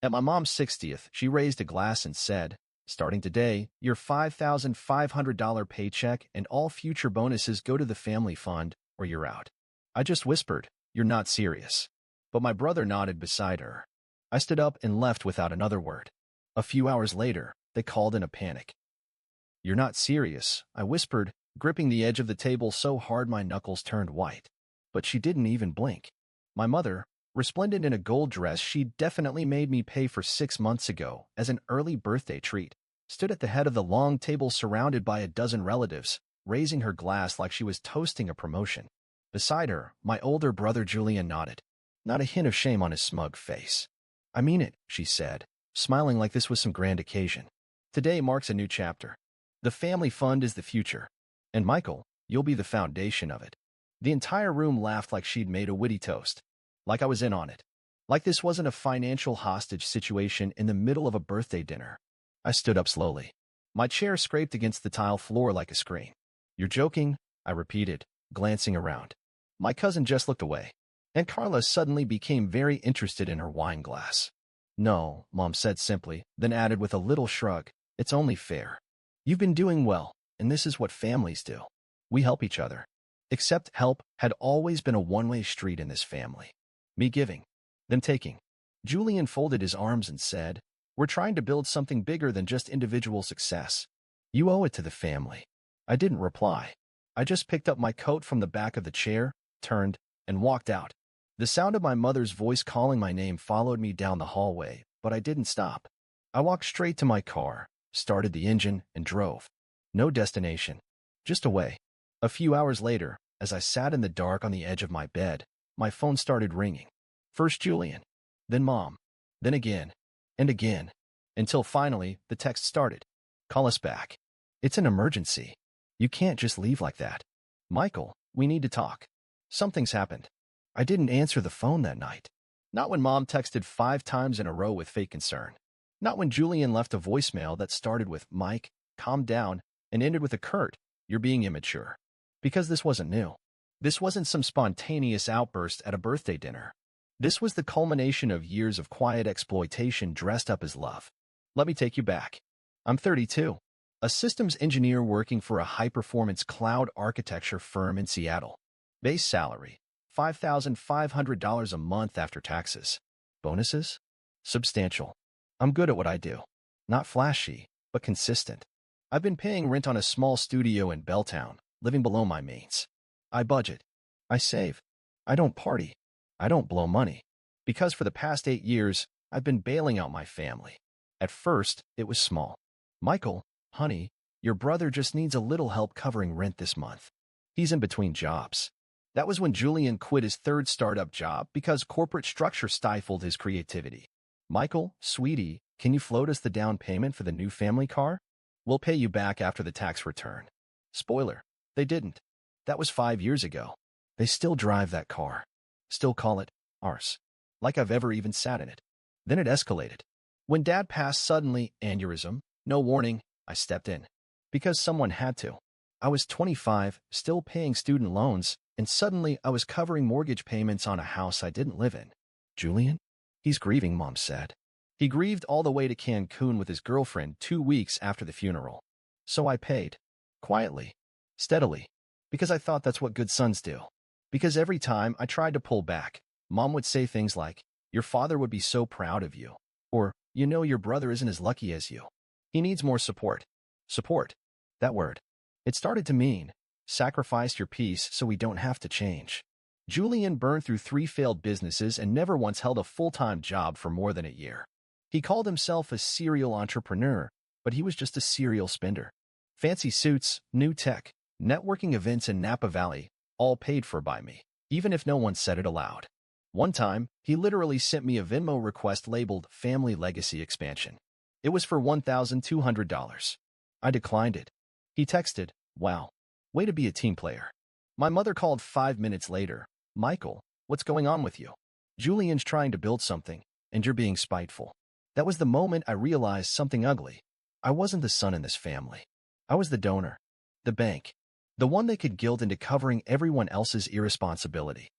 At my mom's 60th, she raised a glass and said, "Starting today, your $5,500 paycheck and all future bonuses go to the family fund, or you're out." I just whispered, "You're not serious." But my brother nodded beside her. I stood up and left without another word. A few hours later, they called in a panic. "You're not serious," I whispered, gripping the edge of the table so hard my knuckles turned white. But she didn't even blink. My mother, resplendent in a gold dress she'd definitely made me pay for 6 months ago as an early birthday treat, stood at the head of the long table surrounded by a dozen relatives, raising her glass like she was toasting a promotion. Beside her, my older brother Julian nodded, not a hint of shame on his smug face. "I mean it," she said, smiling like this was some grand occasion. "Today marks a new chapter. The family fund is the future. And Michael, you'll be the foundation of it." The entire room laughed like she'd made a witty toast. Like I was in on it. Like this wasn't a financial hostage situation in the middle of a birthday dinner. I stood up slowly. My chair scraped against the tile floor like a screen. "You're joking?" I repeated, glancing around. My cousin just looked away, and Carla suddenly became very interested in her wine glass. "No," Mom said simply, then added with a little shrug, "It's only fair. You've been doing well, and this is what families do. We help each other." Except help had always been a one-way street in this family. Me giving, them taking. Julian folded his arms and said, "We're trying to build something bigger than just individual success. You owe it to the family." I didn't reply. I just picked up my coat from the back of the chair, turned, and walked out. The sound of my mother's voice calling my name followed me down the hallway, but I didn't stop. I walked straight to my car, started the engine, and drove. No destination. Just away. A few hours later, as I sat in the dark on the edge of my bed, my phone started ringing. First Julian, then Mom, then again, and again, until finally the text started. "Call us back. It's an emergency. You can't just leave like that. Michael, we need to talk. Something's happened." I didn't answer the phone that night. Not when Mom texted 5 times in a row with fake concern. Not when Julian left a voicemail that started with, "Mike, calm down," and ended with a curt, "You're being immature." Because this wasn't new. This wasn't some spontaneous outburst at a birthday dinner. This was the culmination of years of quiet exploitation dressed up as love. Let me take you back. I'm 32, a systems engineer working for a high-performance cloud architecture firm in Seattle. Base salary, $5,500 a month after taxes. Bonuses? Substantial. I'm good at what I do. Not flashy, but consistent. I've been paying rent on a small studio in Belltown, living below my means. I budget. I save. I don't party. I don't blow money. Because for the past 8 years, I've been bailing out my family. At first, it was small. "Michael, honey, your brother just needs a little help covering rent this month. He's in between jobs." That was when Julian quit his third startup job because corporate structure stifled his creativity. "Michael, sweetie, can you float us the down payment for the new family car? We'll pay you back after the tax return." Spoiler, they didn't. That was 5 years ago. They still drive that car. Still call it ours. Like I've ever even sat in it. Then it escalated. When Dad passed suddenly, aneurysm, no warning, I stepped in. Because someone had to. I was 25, still paying student loans, and suddenly I was covering mortgage payments on a house I didn't live in. "Julian? He's grieving," Mom said. He grieved all the way to Cancun with his girlfriend 2 weeks after the funeral. So I paid. Quietly. Steadily. Because I thought that's what good sons do. Because every time I tried to pull back, Mom would say things like, "Your father would be so proud of you." Or, "You know your brother isn't as lucky as you. He needs more support." Support. That word. It started to mean, sacrifice your peace so we don't have to change. Julian burned through 3 failed businesses and never once held a full-time job for more than a year. He called himself a serial entrepreneur, but he was just a serial spender. Fancy suits, new tech, networking events in Napa Valley, all paid for by me, even if no one said it aloud. One time, he literally sent me a Venmo request labeled Family Legacy Expansion. It was for $1,200. I declined it. He texted, "Wow, way to be a team player." My mother called 5 minutes later. "Michael, what's going on with you? Julian's trying to build something, and you're being spiteful." That was the moment I realized something ugly. I wasn't the son in this family. I was the donor. The bank. The one they could guilt into covering everyone else's irresponsibility.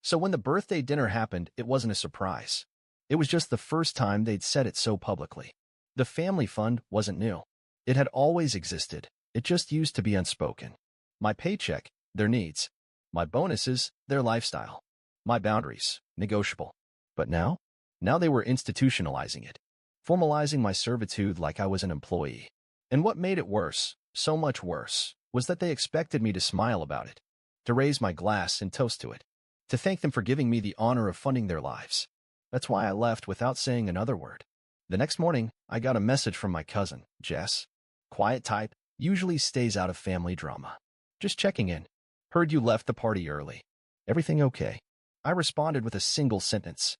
So when the birthday dinner happened, it wasn't a surprise. It was just the first time they'd said it so publicly. The family fund wasn't new. It had always existed. It just used to be unspoken. My paycheck, their needs. My bonuses, their lifestyle. My boundaries, negotiable. But now? Now they were institutionalizing it. Formalizing my servitude like I was an employee. And what made it worse, so much worse, was that they expected me to smile about it, to raise my glass and toast to it, to thank them for giving me the honor of funding their lives. That's why I left without saying another word. The next morning, I got a message from my cousin, Jess. Quiet type, usually stays out of family drama. Just checking in. Heard you left the party early. Everything okay? I responded with a single sentence.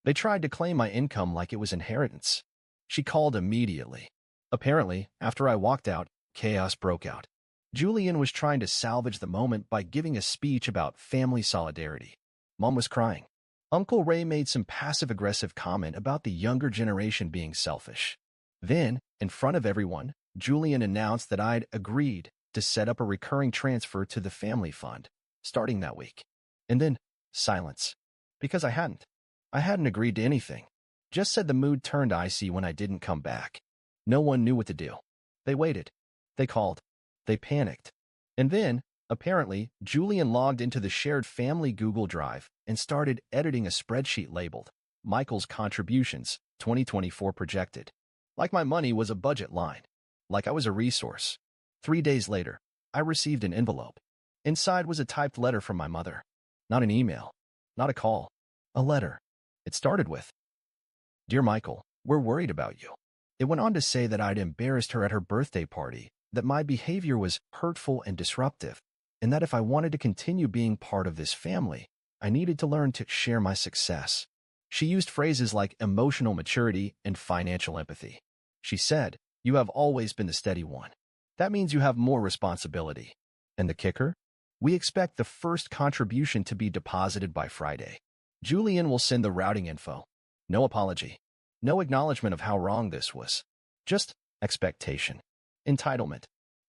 They tried to claim my income like it was inheritance. She called immediately. Apparently, after I walked out, chaos broke out. Julian was trying to salvage the moment by giving a speech about family solidarity. Mom was crying. Uncle Ray made some passive-aggressive comment about the younger generation being selfish. Then, in front of everyone, Julian announced that I'd agreed to set up a recurring transfer to the family fund, starting that week. And then, silence. Because I hadn't. I hadn't agreed to anything. Just said the mood turned icy when I didn't come back. No one knew what to do. They waited. They called. They panicked. And then, apparently, Julian logged into the shared family Google Drive and started editing a spreadsheet labeled Michael's Contributions 2024 Projected. Like my money was a budget line. Like I was a resource. 3 days later, I received an envelope. Inside was a typed letter from my mother. Not an email. Not a call. A letter. It started with, "Dear Michael, we're worried about you." It went on to say that I'd embarrassed her at her birthday party, that my behavior was hurtful and disruptive, and that if I wanted to continue being part of this family, I needed to learn to share my success. She used phrases like emotional maturity and financial empathy. She said, "You have always been the steady one. That means you have more responsibility." And the kicker? We expect the first contribution to be deposited by Friday. Julian will send the routing info. No apology. No acknowledgement of how wrong this was. Just expectation. Entitlement.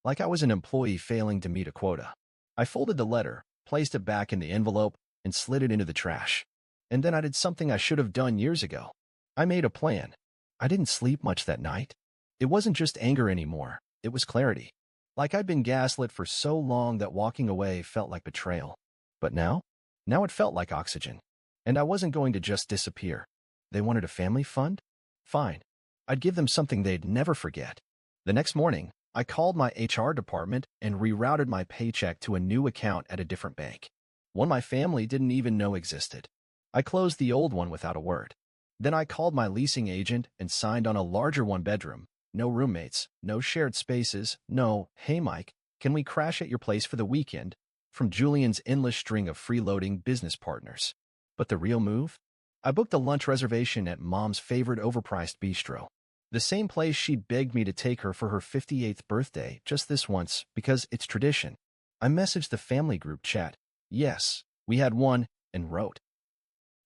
Like I was an employee failing to meet a quota. I folded the letter, placed it back in the envelope, and slid it into the trash. And then I did something I should have done years ago. I made a plan. I didn't sleep much that night. It wasn't just anger anymore. It was clarity. Like I'd been gaslit for so long that walking away felt like betrayal. But now? Now it felt like oxygen. And I wasn't going to just disappear. They wanted a family fund? Fine. I'd give them something they'd never forget. The next morning, I called my HR department and rerouted my paycheck to a new account at a different bank. One my family didn't even know existed. I closed the old one without a word. Then I called my leasing agent and signed on a larger one-bedroom. No roommates, no shared spaces, no, "Hey Mike, can we crash at your place for the weekend?" from Julian's endless string of freeloading business partners. But the real move? I booked a lunch reservation at Mom's favorite overpriced bistro. The same place she'd begged me to take her for her 58th birthday just this once because it's tradition. I messaged the family group chat. Yes, we had one, and wrote,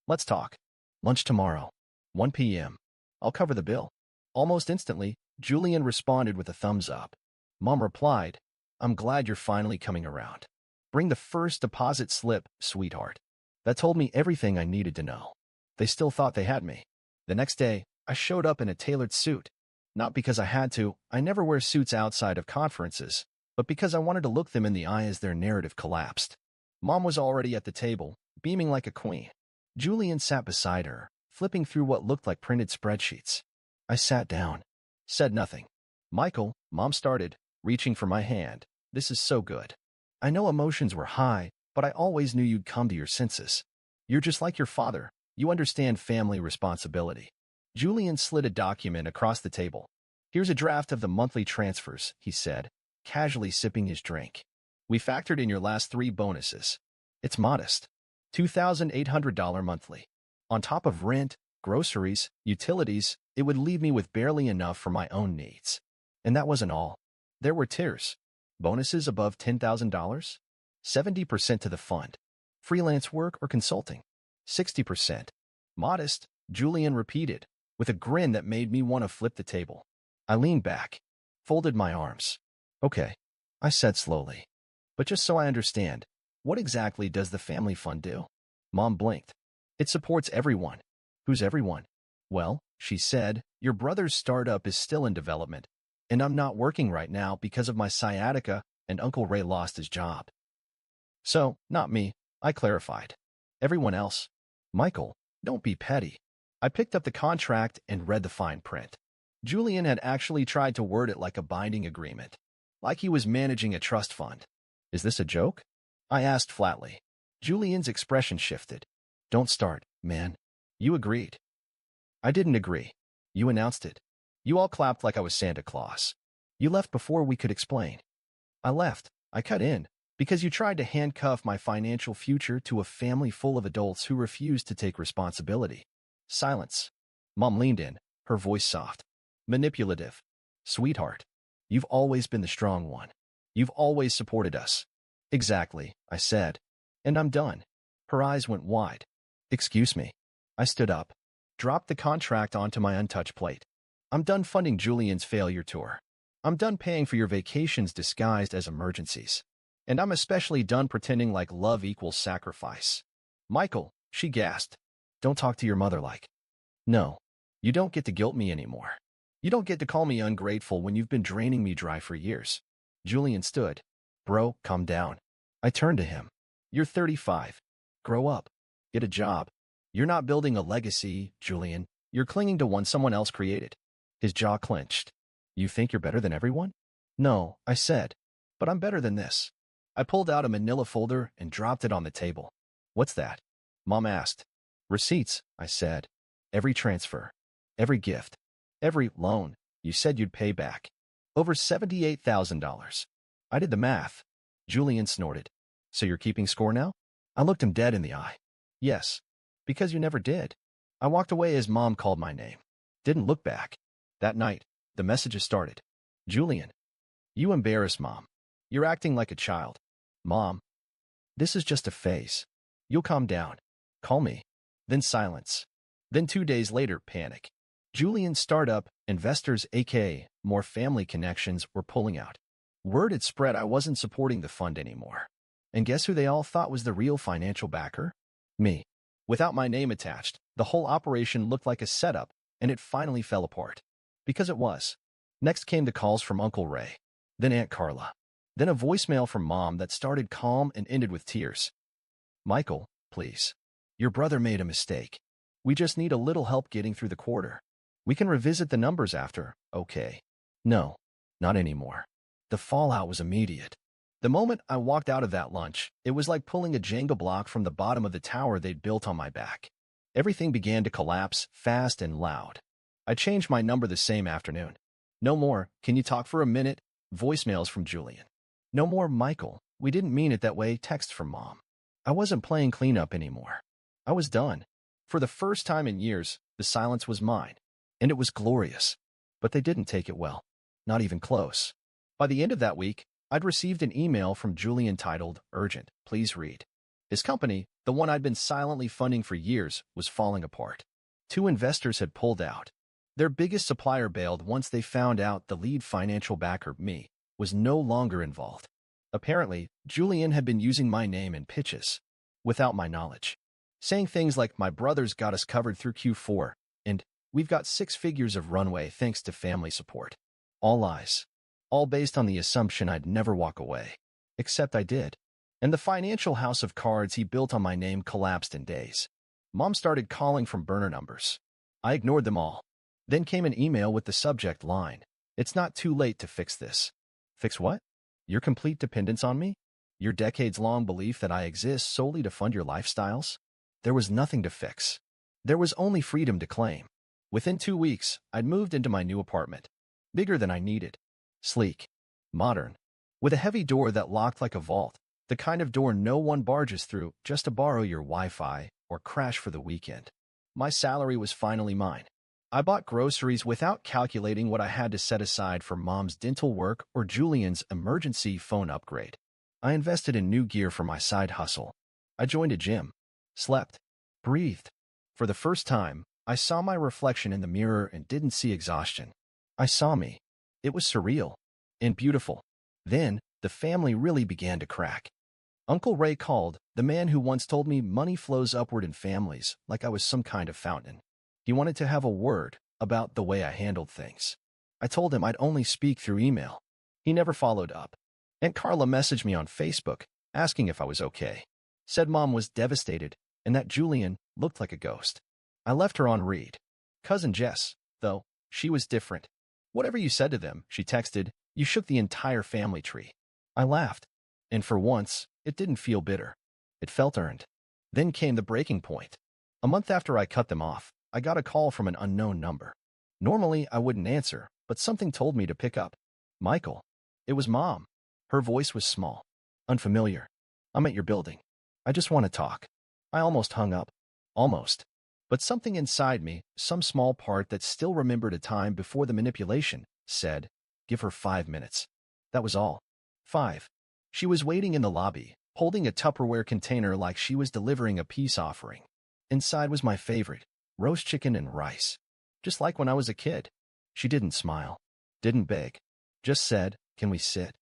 "Let's talk. Lunch tomorrow. 1 p.m. I'll cover the bill." Almost instantly, Julian responded with a thumbs up. Mom replied, "I'm glad you're finally coming around. Bring the first deposit slip, sweetheart." That told me everything I needed to know. They still thought they had me. The next day, I showed up in a tailored suit. Not because I had to. I never wear suits outside of conferences, but because I wanted to look them in the eye as their narrative collapsed. Mom was already at the table, beaming like a queen. Julian sat beside her, flipping through what looked like printed spreadsheets. I sat down. Said nothing. "Michael," Mom started, reaching for my hand. "This is so good. I know emotions were high, but I always knew you'd come to your senses. You're just like your father. You understand family responsibility." Julian slid a document across the table. "Here's a draft of the monthly transfers," he said, casually sipping his drink. "We factored in your last 3 bonuses. It's modest. $2,800 monthly. On top of rent, groceries, utilities, it would leave me with barely enough for my own needs. And that wasn't all. There were tiers. Bonuses above $10,000? 70% to the fund. Freelance work or consulting? 60%. Modest, Julian repeated, with a grin that made me want to flip the table. I leaned back, folded my arms. "Okay," I said slowly. "But just so I understand, what exactly does the family fund do?" Mom blinked. "It supports everyone. Who's everyone? Well, she said, your brother's startup is still in development, and I'm not working right now because of my sciatica, and Uncle Ray lost his job. So, not me, I clarified. Everyone else. Michael, don't be petty. I picked up the contract and read the fine print. Julian had actually tried to word it like a binding agreement, like he was managing a trust fund. Is this a joke? I asked flatly. Julian's expression shifted. Don't start, man. You agreed. I didn't agree. You announced it. You all clapped like I was Santa Claus. You left before we could explain. I left. I cut in, because you tried to handcuff my financial future to a family full of adults who refused to take responsibility. Silence. Mom leaned in, her voice soft. Manipulative. Sweetheart, you've always been the strong one. You've always supported us. Exactly, I said. And I'm done. Her eyes went wide. Excuse me. I stood up, dropped the contract onto my untouched plate. I'm done funding Julian's failure tour. I'm done paying for your vacations disguised as emergencies. And I'm especially done pretending like love equals sacrifice. Michael, she gasped. Don't talk to your mother like. No, you don't get to guilt me anymore. You don't get to call me ungrateful when you've been draining me dry for years. Julian stood. Bro, calm down. I turned to him. You're 35. Grow up. Get a job. You're not building a legacy, Julian. You're clinging to one someone else created. His jaw clenched. You think you're better than everyone? No, I said. But I'm better than this. I pulled out a manila folder and dropped it on the table. What's that? Mom asked. Receipts, I said. Every transfer. Every gift. Every loan you said you'd pay back. Over $78,000. I did the math. Julian snorted. So you're keeping score now? I looked him dead in the eye. Yes. Because you never did. I walked away as Mom called my name. Didn't look back. That night, the messages started. Julian. You embarrass Mom. You're acting like a child. Mom. This is just a phase. You'll calm down. Call me. Then silence. Then 2 days later, panic. Julian's startup, investors aka more family connections were pulling out. Word had spread I wasn't supporting the fund anymore. And guess who they all thought was the real financial backer? Me. Without my name attached, the whole operation looked like a setup, and it finally fell apart. Because it was. Next came the calls from Uncle Ray. Then Aunt Carla. Then a voicemail from Mom that started calm and ended with tears. Michael, please. Your brother made a mistake. We just need a little help getting through the quarter. We can revisit the numbers after, okay? No, not anymore. The fallout was immediate. The moment I walked out of that lunch, it was like pulling a Jenga block from the bottom of the tower they'd built on my back. Everything began to collapse fast and loud. I changed my number the same afternoon. No more, can you talk for a minute? Voicemails from Julian. No more, Michael. We didn't mean it that way, text from Mom. I wasn't playing cleanup anymore. I was done. For the first time in years, the silence was mine. And it was glorious. But they didn't take it well. Not even close. By the end of that week, I'd received an email from Julian titled, Urgent, please read. His company, the one I'd been silently funding for years, was falling apart. 2 investors had pulled out. Their biggest supplier bailed once they found out the lead financial backer, me, was no longer involved. Apparently, Julian had been using my name in pitches, without my knowledge. Saying things like, my brother's got us covered through Q4, and we've got 6 figures of runway thanks to family support. All lies. All based on the assumption I'd never walk away. Except I did. And the financial house of cards he built on my name collapsed in days. Mom started calling from burner numbers. I ignored them all. Then came an email with the subject line. It's not too late to fix this. Fix what? Your complete dependence on me? Your decades-long belief that I exist solely to fund your lifestyles? There was nothing to fix. There was only freedom to claim. Within 2 weeks, I'd moved into my new apartment. Bigger than I needed. Sleek. Modern. With a heavy door that locked like a vault. The kind of door no one barges through just to borrow your Wi-Fi or crash for the weekend. My salary was finally mine. I bought groceries without calculating what I had to set aside for Mom's dental work or Julian's emergency phone upgrade. I invested in new gear for my side hustle. I joined a gym. Slept. Breathed. For the first time, I saw my reflection in the mirror and didn't see exhaustion. I saw me. It was surreal. And beautiful. Then, the family really began to crack. Uncle Ray called, the man who once told me money flows upward in families, like I was some kind of fountain. He wanted to have a word about the way I handled things. I told him I'd only speak through email. He never followed up. Aunt Carla messaged me on Facebook, asking if I was okay. Said Mom was devastated and that Julian looked like a ghost. I left her on read. Cousin Jess, though, she was different. Whatever you said to them, she texted, you shook the entire family tree. I laughed. And for once, it didn't feel bitter. It felt earned. Then came the breaking point. A month after I cut them off, I got a call from an unknown number. Normally, I wouldn't answer, but something told me to pick up. Michael. It was Mom. Her voice was small, unfamiliar. I'm at your building. I just want to talk. I almost hung up. Almost. But something inside me, some small part that still remembered a time before the manipulation, said, give her 5 minutes. That was all. 5. She was waiting in the lobby, holding a Tupperware container like she was delivering a peace offering. Inside was my favorite, roast chicken and rice. Just like when I was a kid. She didn't smile. Didn't beg. Just said, can we sit?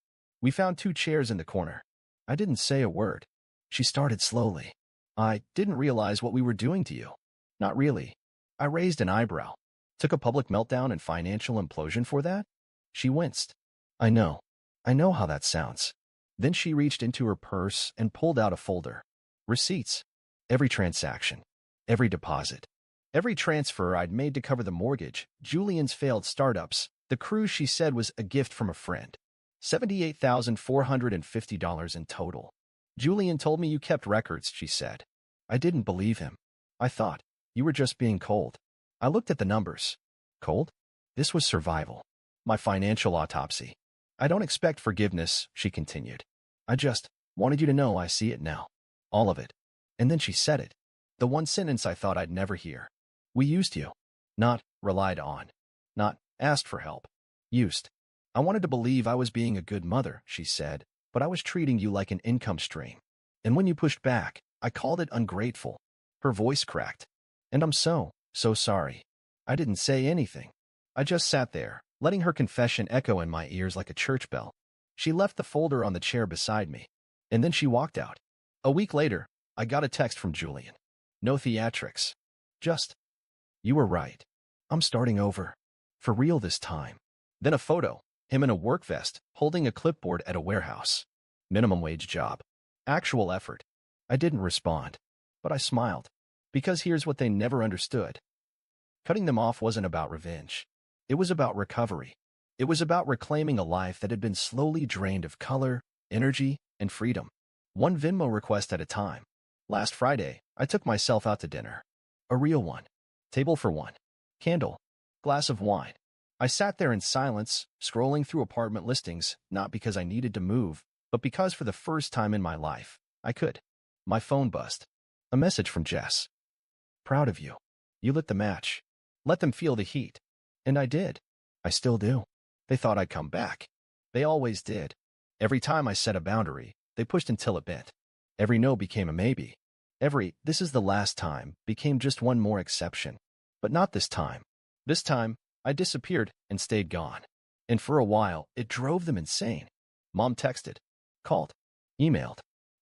We found 2 chairs in the corner. I didn't say a word. She started slowly. I didn't realize what we were doing to you. Not really. I raised an eyebrow. Took a public meltdown and financial implosion for that? She winced. I know. I know how that sounds. Then she reached into her purse and pulled out a folder. Receipts. Every transaction. Every deposit. Every transfer I'd made to cover the mortgage, Julian's failed startups, the cruise she said was a gift from a friend. $78,450 in total. Julian told me you kept records, she said. I didn't believe him. I thought, you were just being cold. I looked at the numbers. Cold? This was survival. My financial autopsy. I don't expect forgiveness, she continued. I just wanted you to know I see it now. All of it. And then she said it. The one sentence I thought I'd never hear. We used you. Not relied on. Not asked for help. Used. I wanted to believe I was being a good mother, she said, but I was treating you like an income stream. And when you pushed back, I called it ungrateful. Her voice cracked. And I'm so sorry. I didn't say anything. I just sat there, letting her confession echo in my ears like a church bell. She left the folder on the chair beside me. And then she walked out. A week later, I got a text from Julian. No theatrics. Just, you were right. I'm starting over. For real this time. Then a photo, him in a work vest, holding a clipboard at a warehouse. Minimum wage job. Actual effort. I didn't respond. But I smiled. Because here's what they never understood. Cutting them off wasn't about revenge. It was about recovery. It was about reclaiming a life that had been slowly drained of color, energy, and freedom. One Venmo request at a time. Last Friday, I took myself out to dinner. A real one. Table for one. Candle. Glass of wine. I sat there in silence, scrolling through apartment listings, not because I needed to move, but because for the first time in my life, I could. My phone buzzed. A message from Jess. Proud of you. You lit the match. Let them feel the heat. And I did. I still do. They thought I'd come back. They always did. Every time I set a boundary, they pushed until it bent. Every no became a maybe. Every, this is the last time, became just one more exception. But not this time. This time, I disappeared and stayed gone. And for a while, it drove them insane. Mom texted, called, emailed,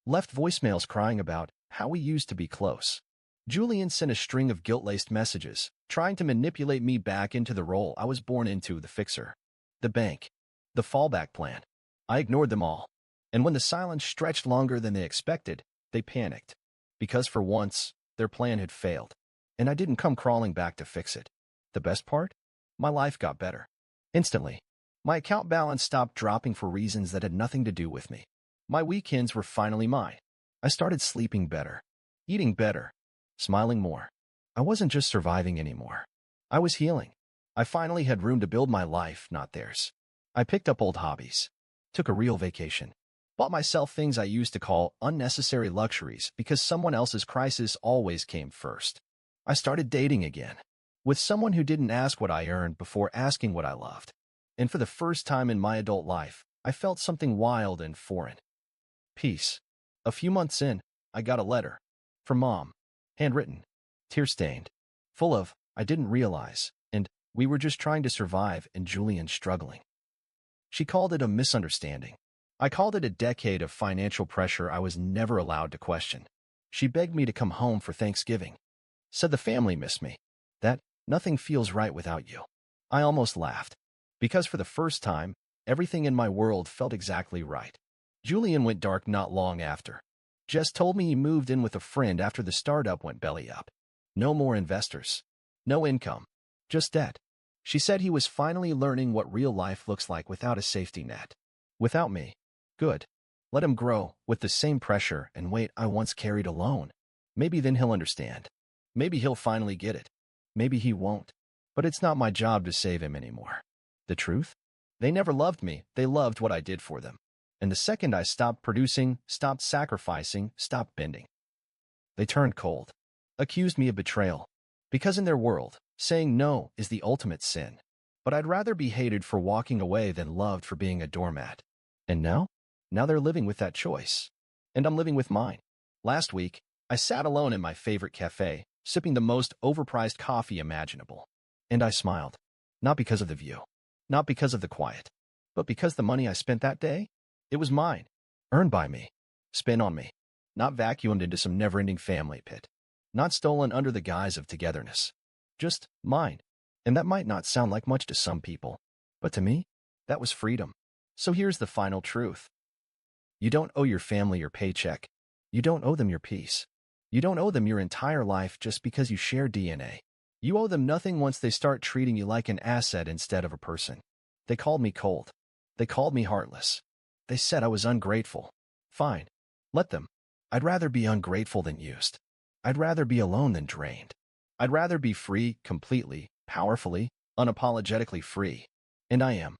left voicemails crying about how we used to be close. Julian sent a string of guilt-laced messages, trying to manipulate me back into the role I was born into, the fixer. The bank. The fallback plan. I ignored them all. And when the silence stretched longer than they expected, they panicked. Because for once, their plan had failed. And I didn't come crawling back to fix it. The best part? My life got better. Instantly. My account balance stopped dropping for reasons that had nothing to do with me. My weekends were finally mine. I started sleeping better. Eating better. Smiling more. I wasn't just surviving anymore. I was healing. I finally had room to build my life, not theirs. I picked up old hobbies. Took a real vacation. Bought myself things I used to call unnecessary luxuries because someone else's crisis always came first. I started dating again. With someone who didn't ask what I earned before asking what I loved. And for the first time in my adult life, I felt something wild and foreign. Peace. A few months in, I got a letter. From Mom. Handwritten. Tear-stained. Full of, I didn't realize, and we were just trying to survive and Julian struggling. She called it a misunderstanding. I called it a decade of financial pressure I was never allowed to question. She begged me to come home for Thanksgiving. Said the family missed me. That Nothing feels right without you. I almost laughed. Because for the first time, everything in my world felt exactly right. Julian went dark not long after. Jess told me he moved in with a friend after the startup went belly up. No more investors. No income. Just debt. She said he was finally learning what real life looks like without a safety net. Without me. Good. Let him grow with the same pressure and weight I once carried alone. Maybe then he'll understand. Maybe he'll finally get it. Maybe he won't. But it's not my job to save him anymore. The truth? They never loved me. They loved what I did for them. And the second I stopped producing, stopped sacrificing, stopped bending, they turned cold. Accused me of betrayal. Because in their world, saying no is the ultimate sin. But I'd rather be hated for walking away than loved for being a doormat. And now? Now they're living with that choice. And I'm living with mine. Last week, I sat alone in my favorite cafe, sipping the most overpriced coffee imaginable. And I smiled. Not because of the view. Not because of the quiet. But because the money I spent that day? It was mine. Earned by me. Spent on me. Not vacuumed into some never-ending family pit. Not stolen under the guise of togetherness. Just mine. And that might not sound like much to some people. But to me, that was freedom. So here's the final truth. You don't owe your family your paycheck. You don't owe them your peace. You don't owe them your entire life just because you share DNA. You owe them nothing once they start treating you like an asset instead of a person. They called me cold. They called me heartless. They said I was ungrateful. Fine. Let them. I'd rather be ungrateful than used. I'd rather be alone than drained. I'd rather be free, completely, powerfully, unapologetically free. And I am.